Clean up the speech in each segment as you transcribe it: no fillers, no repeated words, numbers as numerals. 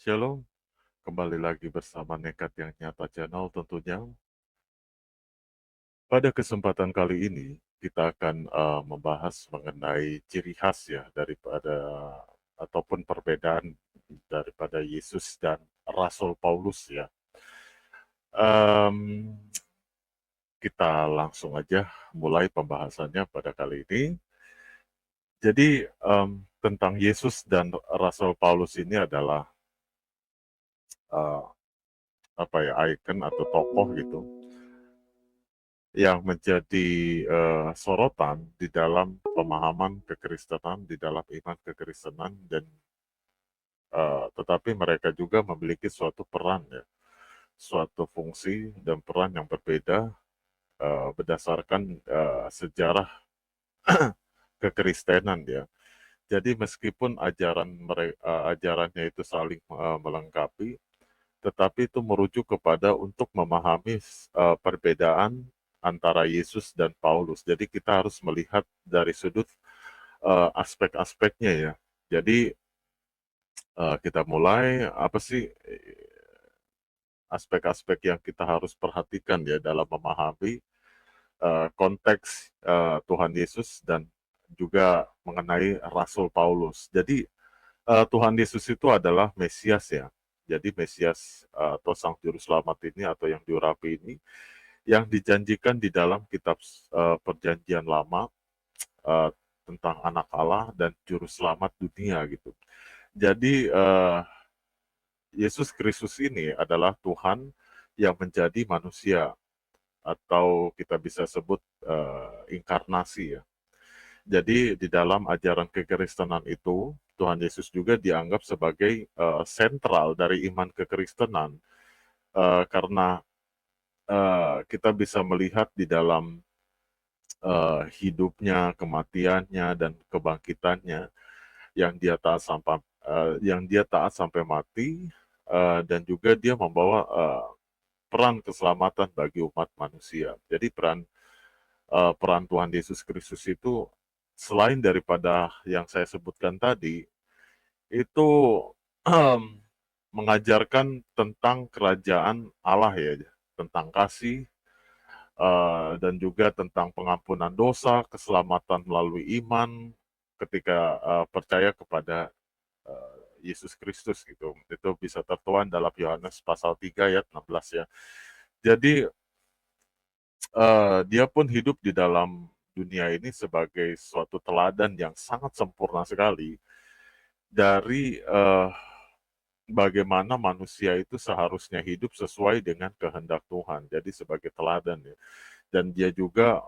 Shalom, kembali lagi bersama Nekat yang Nyata Channel tentunya. Pada kesempatan kali ini, kita akan membahas mengenai ciri khas ya daripada ataupun perbedaan daripada Yesus dan Rasul Paulus ya. Em, kita langsung aja mulai pembahasannya pada kali ini. Jadi tentang Yesus dan Rasul Paulus ini adalah eh, apa ya, ikon atau tokoh gitu yang menjadi sorotan di dalam pemahaman kekristenan, di dalam iman kekristenan, dan tetapi mereka juga memiliki suatu peran ya, suatu fungsi dan peran yang berbeda berdasarkan sejarah kekristenan ya. Jadi meskipun ajarannya itu saling melengkapi, tetapi itu merujuk kepada untuk memahami perbedaan antara Yesus dan Paulus. Jadi kita harus melihat dari sudut aspek-aspeknya ya. Jadi kita mulai apa sih aspek-aspek yang kita harus perhatikan ya dalam memahami konteks Tuhan Yesus dan juga mengenai Rasul Paulus. Jadi Tuhan Yesus itu adalah Mesias ya. Jadi Mesias atau Sang Juru Selamat ini atau yang diurapi ini yang dijanjikan di dalam kitab Perjanjian Lama uh, tentang anak Allah dan juru selamat dunia gitu. Jadi Yesus Kristus ini adalah Tuhan yang menjadi manusia atau kita bisa sebut inkarnasi ya. Jadi di dalam ajaran kekristenan itu Tuhan Yesus juga dianggap sebagai sentral dari iman kekristenan karena kita bisa melihat di dalam hidupnya, kematiannya dan kebangkitannya yang dia taat sampai mati dan juga dia membawa peran keselamatan bagi umat manusia. Jadi peran Tuhan Yesus Kristus itu selain daripada yang saya sebutkan tadi itu mengajarkan tentang kerajaan Allah ya, tentang kasih dan juga tentang pengampunan dosa, keselamatan melalui iman ketika percaya kepada Yesus Kristus gitu. Itu bisa tertuang dalam Yohanes pasal 3 ayat 16 ya. Jadi dia pun hidup di dalam dunia ini sebagai suatu teladan yang sangat sempurna sekali dari bagaimana manusia itu seharusnya hidup sesuai dengan kehendak Tuhan. Jadi sebagai teladan ya. Dan dia juga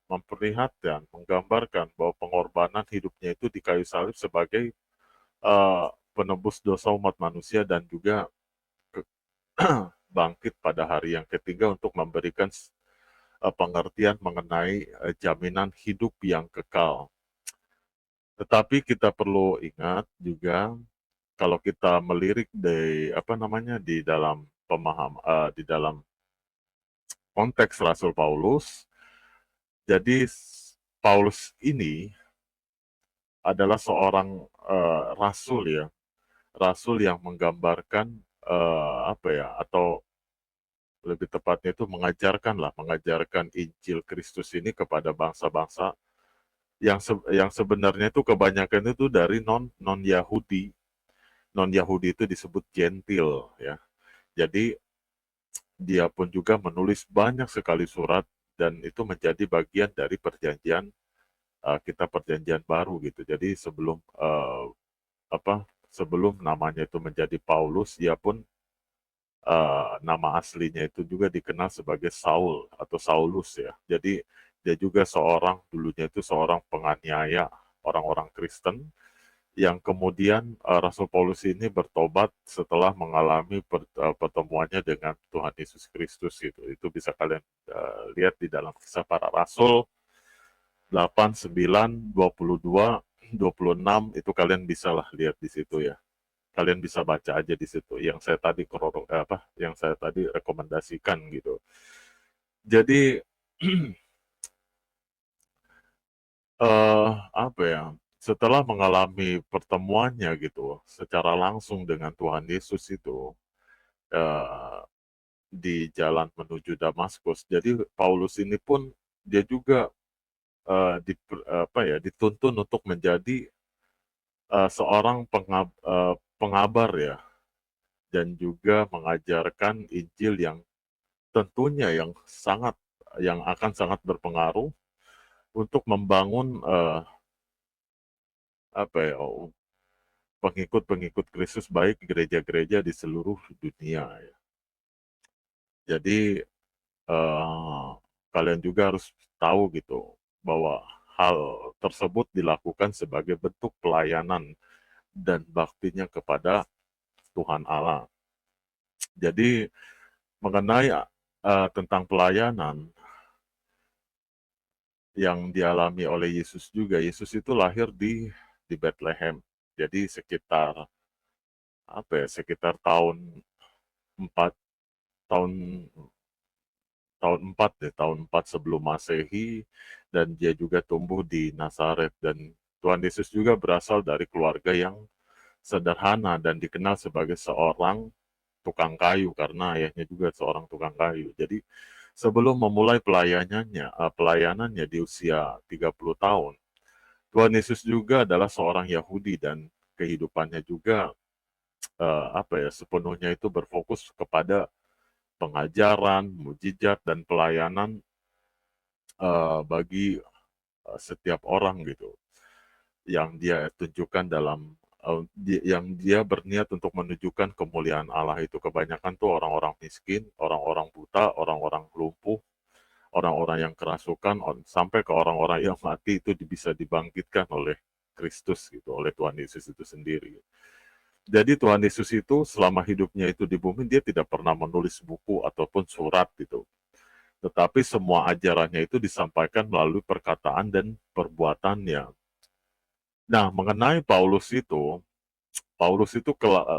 memperlihatkan, menggambarkan bahwa pengorbanan hidupnya itu di kayu salib sebagai penebus dosa umat manusia dan juga ke, bangkit pada hari yang ketiga untuk memberikan pengertian mengenai jaminan hidup yang kekal. Tetapi kita perlu ingat juga kalau kita melirik di apa namanya di dalam di dalam konteks Rasul Paulus, jadi Paulus ini adalah seorang rasul ya, rasul yang menggambarkan apa ya atau lebih tepatnya itu mengajarkan Injil Kristus ini kepada bangsa-bangsa yang sebenarnya itu kebanyakan itu dari non Yahudi. Non Yahudi itu disebut gentil ya. Jadi dia pun juga menulis banyak sekali surat dan itu menjadi bagian dari perjanjian kita perjanjian baru gitu. Jadi sebelum namanya itu menjadi Paulus, dia pun nama aslinya itu juga dikenal sebagai Saul atau Saulus ya. Jadi dia juga dulunya itu seorang penganiaya orang-orang Kristen yang kemudian Rasul Paulus ini bertobat setelah mengalami pertemuannya dengan Tuhan Yesus Kristus gitu. Itu bisa kalian lihat di dalam Kisah Para Rasul 8, 9, 22, 26 itu kalian bisa lah lihat di situ ya. Kalian bisa baca aja di situ yang saya tadi rekomendasikan gitu. Jadi apa ya? setelah mengalami pertemuannya gitu, secara langsung dengan Tuhan Yesus itu, eee, di jalan menuju Damaskus. Jadi Paulus ini pun dia juga, dituntun untuk menjadi, seorang pengabar ya, dan juga mengajarkan Injil yang tentunya yang akan sangat berpengaruh untuk membangun, apa ya, pengikut-pengikut Kristus baik gereja-gereja di seluruh dunia ya. Jadi, kalian juga harus tahu gitu, bahwa hal tersebut dilakukan sebagai bentuk pelayanan dan baktinya kepada Tuhan Allah. Jadi mengenai, tentang pelayanan yang dialami oleh Yesus juga, Yesus itu lahir di Betlehem. Jadi sekitar, sekitar empat tahun tahun 4 sebelum Masehi, dan dia juga tumbuh di Nazaret, dan Tuhan Yesus juga berasal dari keluarga yang sederhana dan dikenal sebagai seorang tukang kayu karena ayahnya juga seorang tukang kayu. Jadi sebelum memulai pelayanannya di usia 30 tahun, Tuhan Yesus juga adalah seorang Yahudi dan kehidupannya juga, sepenuhnya itu berfokus kepada pengajaran, mujizat, dan pelayanan, bagi, setiap orang gitu, yang dia tunjukkan dalam, yang dia berniat untuk menunjukkan kemuliaan Allah itu. Kebanyakan tuh orang-orang miskin, orang-orang buta, orang-orang lumpuh, orang-orang yang kerasukan, sampai ke orang-orang yang mati itu bisa dibangkitkan oleh Kristus gitu, oleh Tuhan Yesus itu sendiri. Jadi Tuhan Yesus itu selama hidupnya itu di bumi, dia tidak pernah menulis buku ataupun surat gitu. Tetapi semua ajarannya itu disampaikan melalui perkataan dan perbuatannya. Nah, mengenai Paulus itu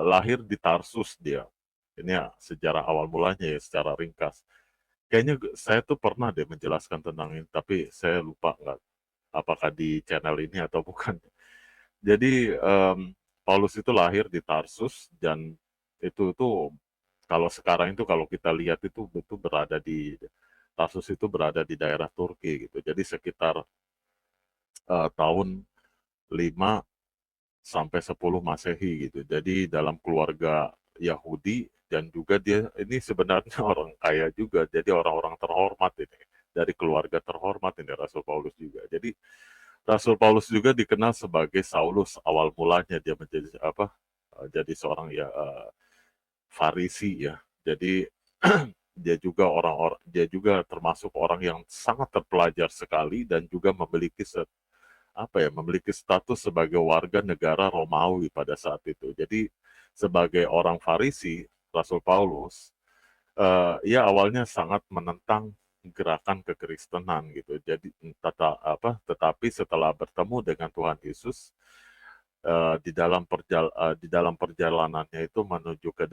lahir di Tarsus dia. Ini ya sejarah awal mulanya ya secara ringkas. Kayaknya saya tuh pernah deh menjelaskan tentang ini, tapi saya lupa nggak apakah di channel ini atau bukan. Jadi Paulus itu lahir di Tarsus, dan itu tuh kalau sekarang itu kalau kita lihat itu betul berada di Tarsus itu berada di daerah Turki gitu. Jadi sekitar, tahun 5 sampai 10 Masehi gitu. Jadi dalam keluarga Yahudi, dan juga dia ini sebenarnya orang kaya juga. Jadi orang-orang terhormat ini, dari keluarga terhormat ini Rasul Paulus juga. Jadi Rasul Paulus juga dikenal sebagai Saulus. Awal mulanya dia menjadi jadi seorang ya, Farisi ya. Jadi dia juga termasuk orang yang sangat terpelajar sekali, dan juga memiliki status sebagai warga negara Romawi pada saat itu. Jadi sebagai orang Farisi, Rasul Paulus, ia awalnya sangat menentang gerakan kekristenan gitu. Jadi tetapi setelah bertemu dengan Tuhan Yesus, di dalam perjalanannya itu menuju ke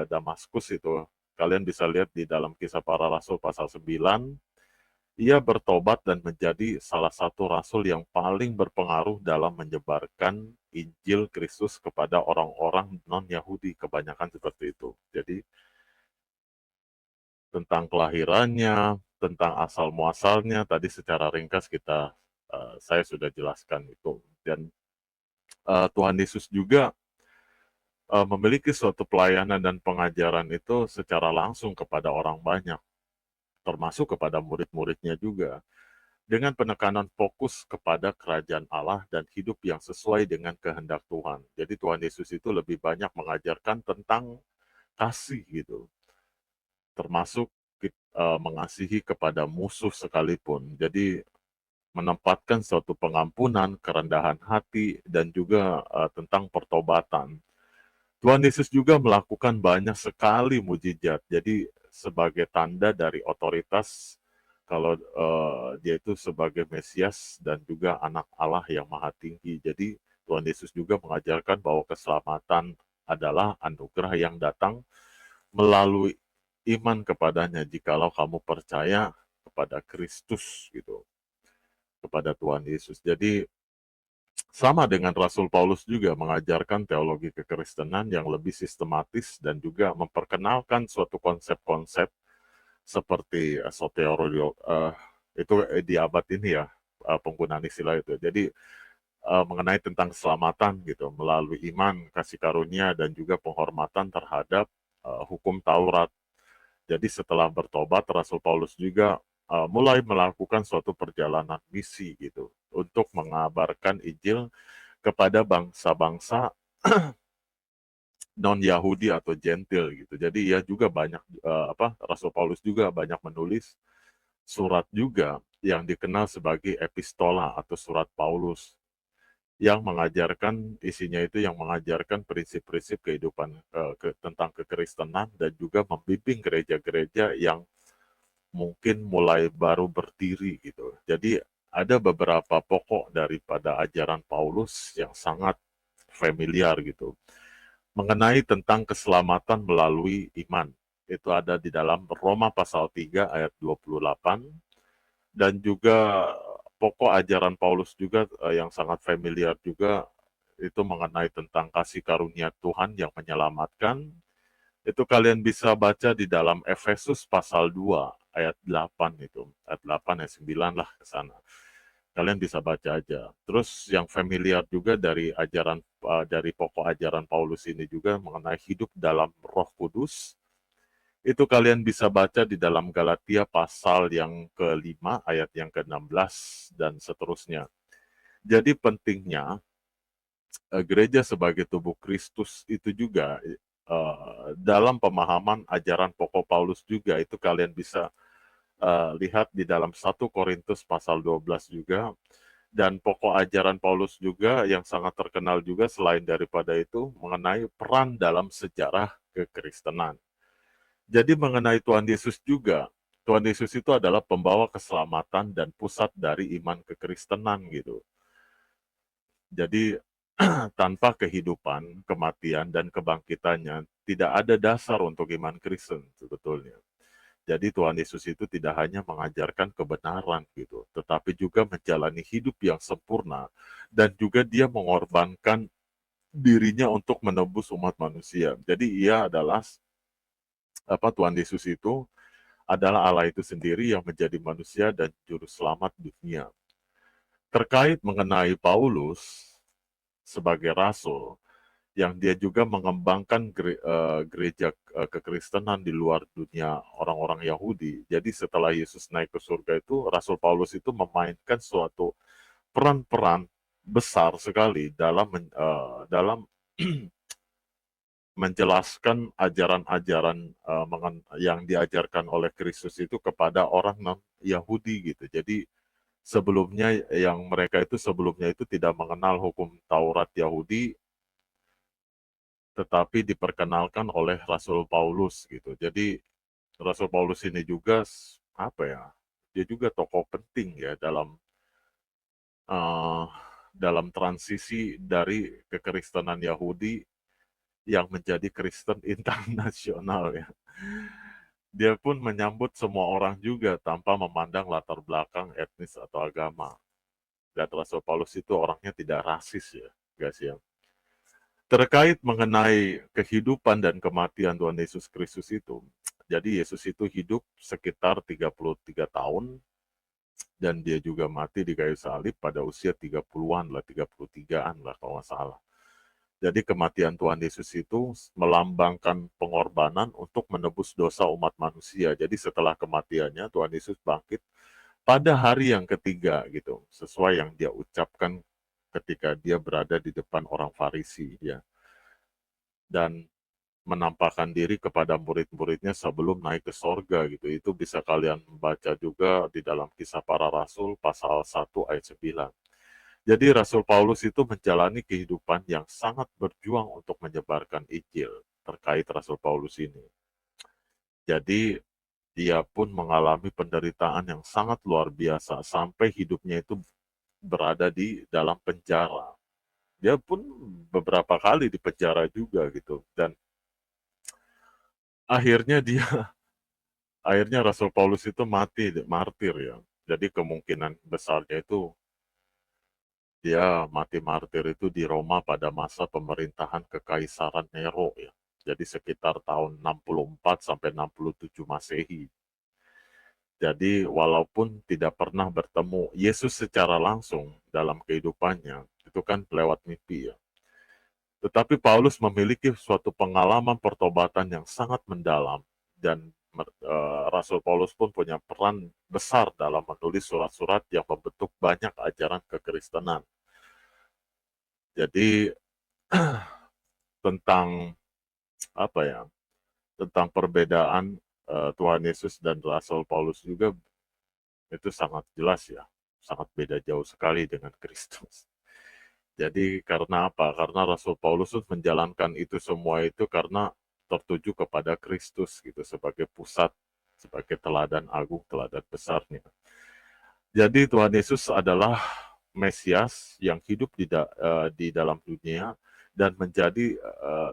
Damaskus itu, kalian bisa lihat di dalam Kisah Para Rasul pasal 9, ia bertobat dan menjadi salah satu rasul yang paling berpengaruh dalam menyebarkan Injil Kristus kepada orang-orang non-Yahudi, kebanyakan seperti itu. Jadi tentang kelahirannya, tentang asal muasalnya tadi secara ringkas saya sudah jelaskan itu. Dan Tuhan Yesus juga memiliki suatu pelayanan dan pengajaran itu secara langsung kepada orang banyak, termasuk kepada murid-muridnya juga, dengan penekanan fokus kepada kerajaan Allah dan hidup yang sesuai dengan kehendak Tuhan. Jadi Tuhan Yesus itu lebih banyak mengajarkan tentang kasih gitu, termasuk mengasihi kepada musuh sekalipun. Jadi menempatkan suatu pengampunan, kerendahan hati, dan juga tentang pertobatan. Tuhan Yesus juga melakukan banyak sekali mujizat. Jadi sebagai tanda dari otoritas kalau dia itu sebagai Mesias dan juga anak Allah yang maha tinggi. Jadi Tuhan Yesus juga mengajarkan bahwa keselamatan adalah anugerah yang datang melalui iman kepadanya, jikalau kamu percaya kepada Kristus gitu, kepada Tuhan Yesus. Jadi sama dengan Rasul Paulus juga mengajarkan teologi kekristenan yang lebih sistematis dan juga memperkenalkan suatu konsep-konsep seperti soteriologi, itu di abad ini ya, penggunaan istilah itu. Jadi mengenai tentang keselamatan gitu melalui iman, kasih karunia dan juga penghormatan terhadap hukum Taurat. Jadi setelah bertobat, Rasul Paulus juga mulai melakukan suatu perjalanan misi gitu untuk mengabarkan Injil kepada bangsa-bangsa non Yahudi atau Gentil gitu. Jadi ia juga banyak Rasul Paulus juga banyak menulis surat juga yang dikenal sebagai epistola atau surat Paulus yang mengajarkan isinya itu yang mengajarkan prinsip-prinsip kehidupan tentang kekristenan dan juga membimbing gereja-gereja yang mungkin mulai baru berdiri gitu. Jadi ada beberapa pokok daripada ajaran Paulus yang sangat familiar gitu mengenai tentang keselamatan melalui iman. Itu ada di dalam Roma pasal 3 ayat 28 dan juga pokok ajaran Paulus juga yang sangat familiar juga itu mengenai tentang kasih karunia Tuhan yang menyelamatkan. Itu kalian bisa baca di dalam Efesus pasal 2 ayat 8 itu. Ayat 8 ayat 9 lah ke sana. Kalian bisa baca aja. Terus yang familiar juga dari ajaran dari pokok ajaran Paulus ini juga mengenai hidup dalam Roh Kudus. Itu kalian bisa baca di dalam Galatia pasal yang kelima ayat yang ke-16 dan seterusnya. Jadi pentingnya gereja sebagai tubuh Kristus itu juga dalam pemahaman ajaran pokok Paulus juga itu kalian bisa lihat di dalam 1 Korintus pasal 12 juga dan pokok ajaran Paulus juga yang sangat terkenal juga selain daripada itu mengenai peran dalam sejarah kekristenan. Jadi mengenai Tuhan Yesus juga, Tuhan Yesus itu adalah pembawa keselamatan dan pusat dari iman kekristenan gitu. Jadi tanpa kehidupan, kematian, dan kebangkitannya, tidak ada dasar untuk iman Kristen sebetulnya. Jadi Tuhan Yesus itu tidak hanya mengajarkan kebenaran gitu, tetapi juga menjalani hidup yang sempurna dan juga dia mengorbankan dirinya untuk menebus umat manusia. Jadi ia adalah Tuhan Yesus itu adalah Allah itu sendiri yang menjadi manusia dan juru selamat dunia. Terkait mengenai Paulus sebagai rasul, yang dia juga mengembangkan gereja kekristenan di luar dunia orang-orang Yahudi. Jadi setelah Yesus naik ke surga itu, Rasul Paulus itu memainkan suatu peran-peran besar sekali dalam dalam menjelaskan ajaran-ajaran yang diajarkan oleh Kristus itu kepada orang non Yahudi gitu. Jadi sebelumnya yang mereka itu sebelumnya itu tidak mengenal hukum Taurat Yahudi, tetapi diperkenalkan oleh Rasul Paulus gitu. Jadi Rasul Paulus ini juga apa ya? Dia juga tokoh penting ya uh, dalam transisi dari kekristenan Yahudi yang menjadi Kristen internasional ya. Dia pun menyambut semua orang juga tanpa memandang latar belakang etnis atau agama. Dan Rasul Paulus itu orangnya tidak rasis ya, guys ya. Terkait mengenai kehidupan dan kematian Tuhan Yesus Kristus itu, jadi Yesus itu hidup sekitar 33 tahun dan dia juga mati di kayu salib pada usia 30-an lah, 33-an lah kalau nggak salah. Jadi kematian Tuhan Yesus itu melambangkan pengorbanan untuk menebus dosa umat manusia. Jadi setelah kematiannya Tuhan Yesus bangkit pada hari yang ketiga gitu, sesuai yang dia ucapkan ketika dia berada di depan orang Farisi ya. Dan menampakkan diri kepada murid-muridnya sebelum naik ke sorga gitu. Itu bisa kalian baca juga di dalam Kisah Para Rasul pasal 1 ayat 9. Jadi Rasul Paulus itu menjalani kehidupan yang sangat berjuang untuk menyebarkan Injil terkait Rasul Paulus ini. Jadi dia pun mengalami penderitaan yang sangat luar biasa sampai hidupnya itu berada di dalam penjara. Dia pun beberapa kali di penjara juga gitu dan akhirnya dia akhirnya Rasul Paulus itu mati martir ya. Jadi kemungkinan besarnya itu Dia mati martir itu di Roma pada masa pemerintahan Kekaisaran Nero ya. Jadi sekitar tahun 64 sampai 67 Masehi. Jadi walaupun tidak pernah bertemu Yesus secara langsung dalam kehidupannya, itu kan lewat mimpi ya. Tetapi Paulus memiliki suatu pengalaman pertobatan yang sangat mendalam dan Rasul Paulus pun punya peran besar dalam menulis surat-surat yang membentuk banyak ajaran kekristenan. Jadi tentang apa ya? Tentang perbedaan Tuhan Yesus dan Rasul Paulus juga itu sangat jelas ya. Sangat beda jauh sekali dengan Kristus. Jadi karena apa? Karena Rasul Paulus menjalankan itu semua itu karena tertuju kepada Kristus gitu sebagai pusat, sebagai teladan agung, teladan besarnya. Jadi Tuhan Yesus adalah Mesias yang hidup di dalam dunia dan menjadi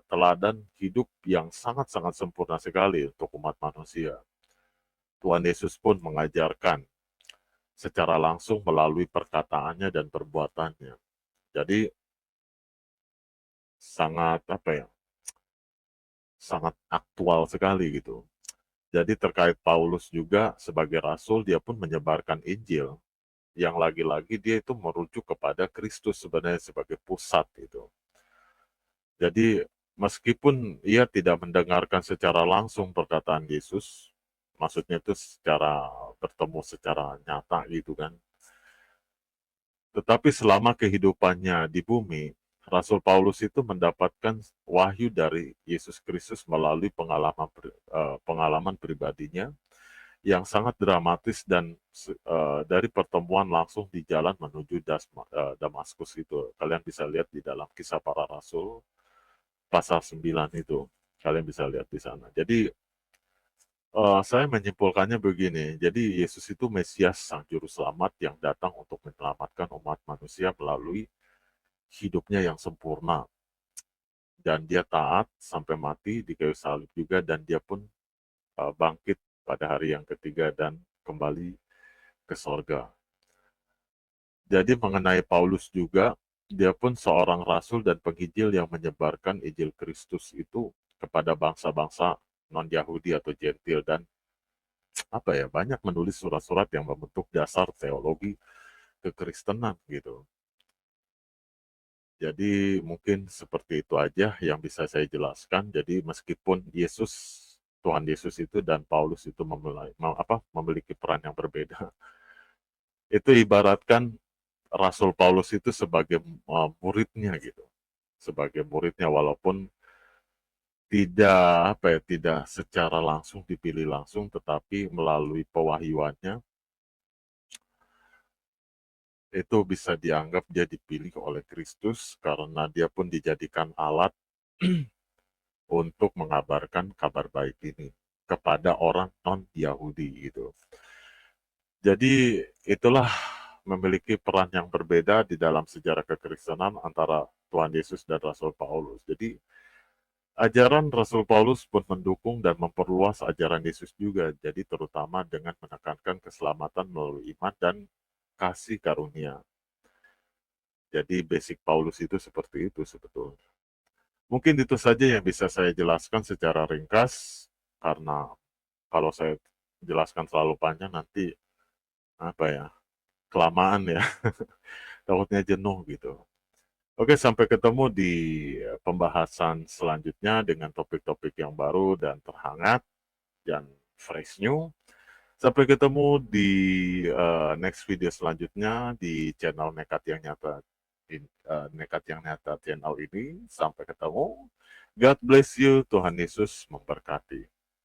teladan hidup yang sangat-sangat sempurna sekali untuk umat manusia. Tuhan Yesus pun mengajarkan secara langsung melalui perkataannya dan perbuatannya. Jadi sangat apa ya? Sangat aktual sekali gitu. Jadi terkait Paulus juga sebagai rasul dia pun menyebarkan Injil yang lagi-lagi dia itu merujuk kepada Kristus sebenarnya sebagai pusat itu. Jadi meskipun ia tidak mendengarkan secara langsung perkataan Yesus, maksudnya itu secara bertemu secara nyata gitu kan. Tetapi selama kehidupannya di bumi, Rasul Paulus itu mendapatkan wahyu dari Yesus Kristus melalui pengalaman pribadinya yang sangat dramatis dan dari pertemuan langsung di jalan menuju Damaskus itu. Kalian bisa lihat di dalam Kisah Para Rasul pasal 9 itu. Kalian bisa lihat di sana. Jadi saya menyimpulkannya begini, jadi Yesus itu Mesias Sang Juru Selamat yang datang untuk menyelamatkan umat manusia melalui hidupnya yang sempurna. Dan dia taat sampai mati di kayu salib juga dan dia pun bangkit pada hari yang ketiga dan kembali ke sorga. Jadi mengenai Paulus juga, dia pun seorang rasul dan penginjil yang menyebarkan Injil Kristus itu kepada bangsa-bangsa non-Yahudi atau Gentil dan apa ya banyak menulis surat-surat yang membentuk dasar teologi kekristenan gitu. Jadi mungkin seperti itu aja yang bisa saya jelaskan. Jadi meskipun Tuhan Yesus itu dan Paulus itu memiliki peran yang berbeda. Itu ibaratkan Rasul Paulus itu sebagai muridnya gitu. Sebagai muridnya walaupun tidak secara langsung dipilih langsung tetapi melalui pewahyuannya itu bisa dianggap dia dipilih oleh Kristus karena dia pun dijadikan alat untuk mengabarkan kabar baik ini kepada orang non-Yahudi gitu. Jadi itulah memiliki peran yang berbeda di dalam sejarah kekristenan antara Tuhan Yesus dan Rasul Paulus. Jadi ajaran Rasul Paulus pun mendukung dan memperluas ajaran Yesus juga. Jadi terutama dengan menekankan keselamatan melalui iman dan kasih karunia. Jadi basic Paulus itu seperti itu sebetulnya. Mungkin itu saja yang bisa saya jelaskan secara ringkas, karena kalau saya jelaskan terlalu panjang nanti apa ya, kelamaan ya, takutnya jenuh gitu. Oke, sampai ketemu di pembahasan selanjutnya dengan topik-topik yang baru dan terhangat dan fresh new. Sampai ketemu di next video selanjutnya di channel Nekat yang Nyata, Nekat yang Nyata channel ini. Sampai ketemu. God bless you. Tuhan Yesus memberkati.